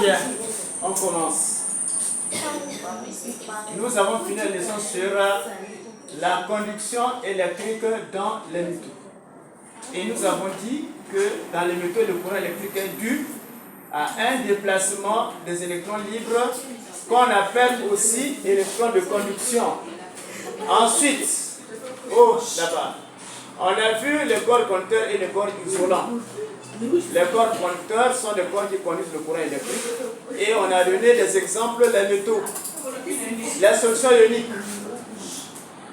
Bien, on commence. Nous avons fini la leçon sur la conduction électrique dans les métaux. Et nous avons dit que dans les métaux, le courant électrique est dû à un déplacement des électrons libres qu'on appelle aussi électrons de conduction. Ensuite, là-bas, on a vu les corps conducteurs et les corps isolants. Les corps conducteurs sont des corps qui conduisent le courant électrique. Et on a donné des exemples des métaux, la solution ionique.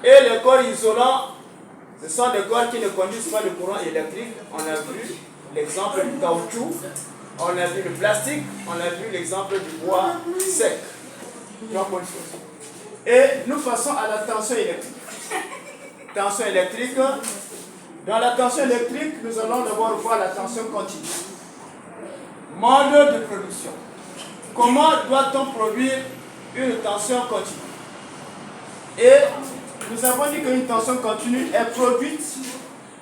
Et les corps isolants, ce sont des corps qui ne conduisent pas le courant électrique. On a vu l'exemple du caoutchouc, on a vu le plastique, on a vu l'exemple du bois sec. Et nous passons à la tension électrique. Tension électrique. Dans la tension électrique, nous allons d'abord voir la tension continue. Mode de production. Comment doit-on produire une tension continue? Et nous avons dit qu'une tension continue est produite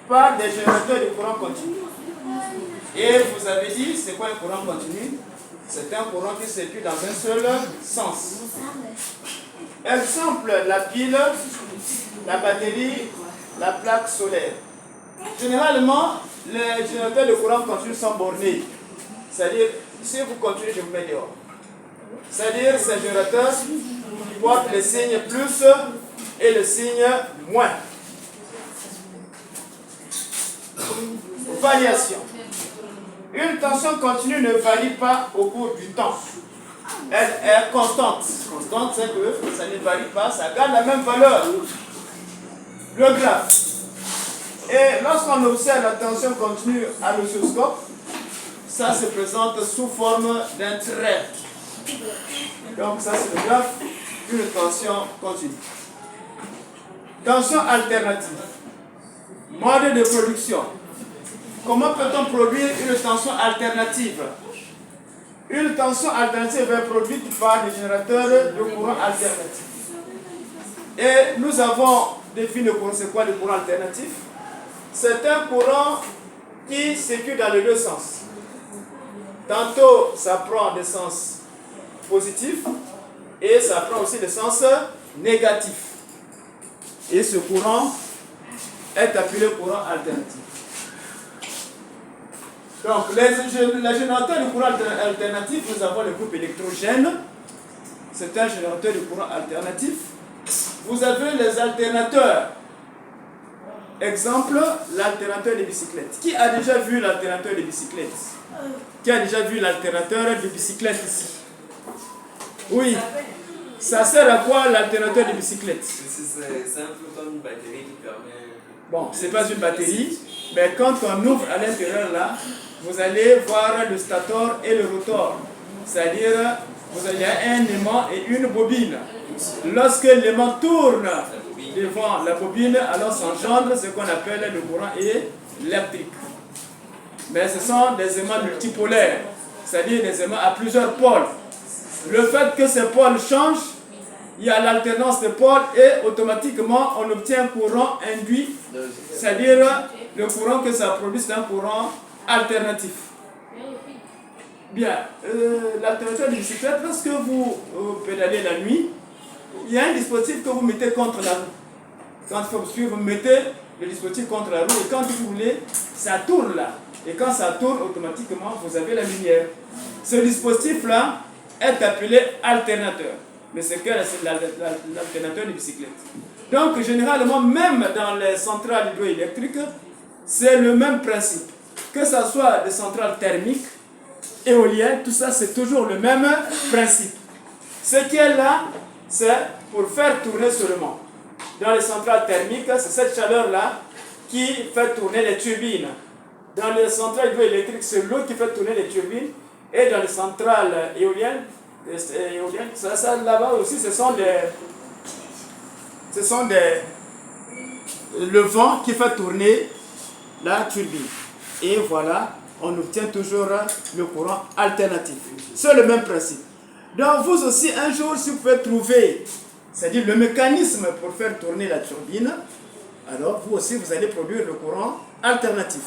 par des générateurs de courant continu. Et vous avez dit, c'est quoi un courant continu? C'est un courant qui circule dans un seul sens. Exemple, la pile, la batterie, la plaque solaire. Généralement, les générateurs de courant continu sont bornés. C'est-à-dire, si vous continuez, je vous mets dehors. C'est-à-dire, ces générateurs portent le signe plus et le signe moins. Variation. Une tension continue ne varie pas au cours du temps. Elle est constante. Constante, c'est que ça ne varie pas, ça garde la même valeur. Le graphe. Et lorsqu'on observe la tension continue à l'oscilloscope, ça se présente sous forme d'un trait. Donc ça c'est le graphe d'une tension continue. Tension alternative. Mode de production. Comment peut-on produire une tension alternative? Une tension alternative est produite par des générateurs de courant alternatif. Et nous avons défini le courant. C'est quoi le courant alternatif? C'est un courant qui circule dans les deux sens. Tantôt, ça prend des sens positifs et ça prend aussi des sens négatifs. Et ce courant est appelé courant alternatif. Donc, les générateurs de courant alternatif, nous avons le groupe électrogène. C'est un générateur de courant alternatif. Vous avez les alternateurs. Exemple, l'alternateur de bicyclette. Qui a déjà vu l'alternateur de bicyclette? Qui a déjà vu l'alternateur de bicyclette ici? Oui. Ça sert à quoi l'alternateur de bicyclette? C'est un peu comme une batterie qui permet... Bon, c'est pas une batterie, mais quand on ouvre à l'intérieur là, vous allez voir le stator et le rotor. C'est-à-dire, vous avez un aimant et une bobine. Lorsque l'aimant tourne devant la bobine, alors s'engendre ce qu'on appelle le courant électrique. Mais ce sont des aimants multipolaires, c'est-à-dire des aimants à plusieurs pôles. Le fait que ces pôles changent, il y a l'alternance des pôles et automatiquement on obtient un courant induit, c'est-à-dire le courant que ça produit, c'est un courant alternatif. Bien, l'alternateur de bicyclette, lorsque vous pédalez la nuit, il y a un dispositif que vous mettez contre la roue. Quand il faut suivre, vous mettez le dispositif contre la roue et quand vous voulez, ça tourne là. Et quand ça tourne, automatiquement, vous avez la lumière. Ce dispositif-là est appelé alternateur. Mais c'est que l'alternateur de bicyclette. Donc, généralement, même dans les centrales hydroélectriques, c'est le même principe. Que ce soit des centrales thermiques, éoliennes, tout ça, c'est toujours le même principe. Ce qui est là, c'est pour faire tourner seulement. Dans les centrales thermiques, c'est cette chaleur-là qui fait tourner les turbines. Dans les centrales hydroélectriques, c'est l'eau qui fait tourner les turbines. Et dans les centrales éoliennes, ça là-bas aussi, ce sont le vent qui fait tourner la turbine. Et voilà, on obtient toujours le courant alternatif. C'est le même principe. Donc vous aussi, un jour, si vous pouvez trouver, c'est-à-dire le mécanisme pour faire tourner la turbine, alors vous aussi, vous allez produire le courant alternatif.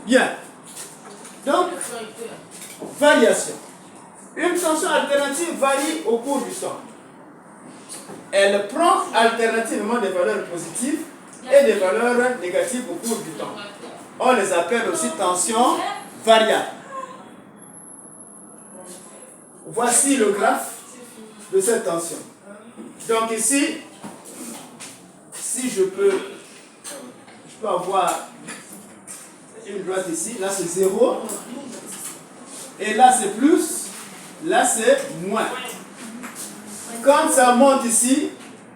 Bien. Donc, variation. Une tension alternative varie au cours du temps. Elle prend alternativement des valeurs positives et des valeurs négatives au cours du temps. On les appelle aussi tensions variables. Voici le graphe de cette tension. Donc ici, si je peux avoir une droite ici, là c'est 0, et là c'est plus, là c'est moins. Quand ça monte ici,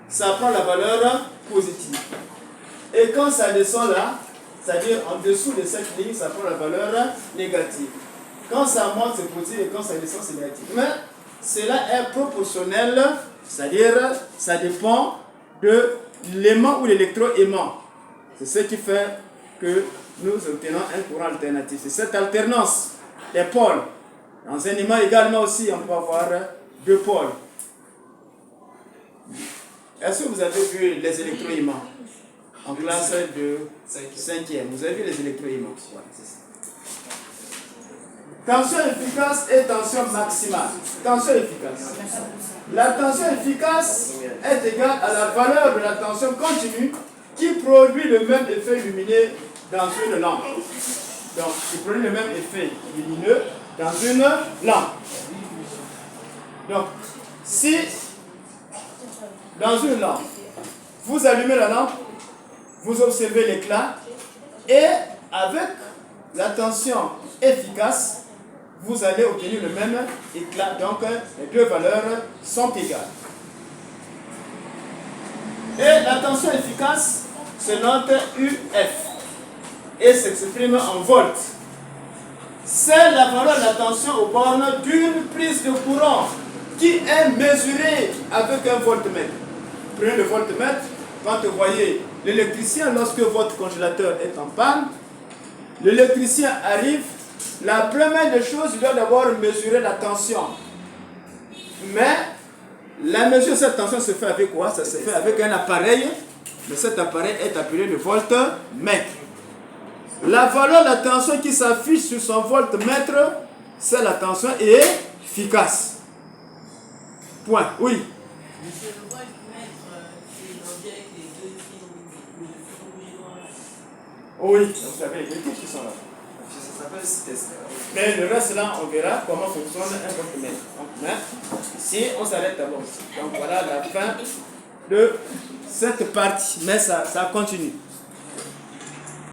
ça prend la valeur positive. Et quand ça descend là, c'est-à-dire en dessous de cette ligne, ça prend la valeur négative. Quand ça monte, c'est positif, et quand ça descend, c'est négatif. Mais cela est proportionnel, c'est-à-dire ça dépend de l'aimant ou l'électron aimant. C'est ce qui fait que nous obtenons un courant alternatif. C'est cette alternance des pôles. Dans un aimant également aussi, on peut avoir deux pôles. Est-ce que vous avez vu les électroaimants en classe de 5e? Vous avez vu les électroaimants? Voilà, c'est ça. Tension efficace et tension maximale. Tension efficace. La tension efficace est égale à la valeur de la tension continue qui produit le même effet lumineux dans une lampe. Donc, qui produit le même effet lumineux dans une lampe. Donc, si dans une lampe, vous allumez la lampe, vous observez l'éclat, et avec la tension efficace, vous allez obtenir le même éclat. Donc, les deux valeurs sont égales. Et la tension efficace se note UF et s'exprime en volts. C'est la valeur de la tension aux bornes d'une prise de courant qui est mesurée avec un voltmètre. Prenez le voltmètre, quand vous voyez l'électricien, lorsque votre congélateur est en panne, l'électricien arrive, la première des choses, il doit d'abord mesurer la tension. Mais la mesure de cette tension se fait avec quoi? Ça se fait avec un appareil, mais cet appareil est appelé le voltmètre. La valeur de la tension qui s'affiche sur son voltmètre, c'est la tension efficace. Point. Oui. Monsieur, le voltmètre, c'est l'objet avec les deux fils rouges et noirs. Oui, vous avez les deux qui sont là. Ça s'appelle test. Mais le reste là, on verra comment fonctionne un voltmètre. Mais ici, on s'arrête d'abord. Donc voilà la fin de cette partie. Mais ça continue.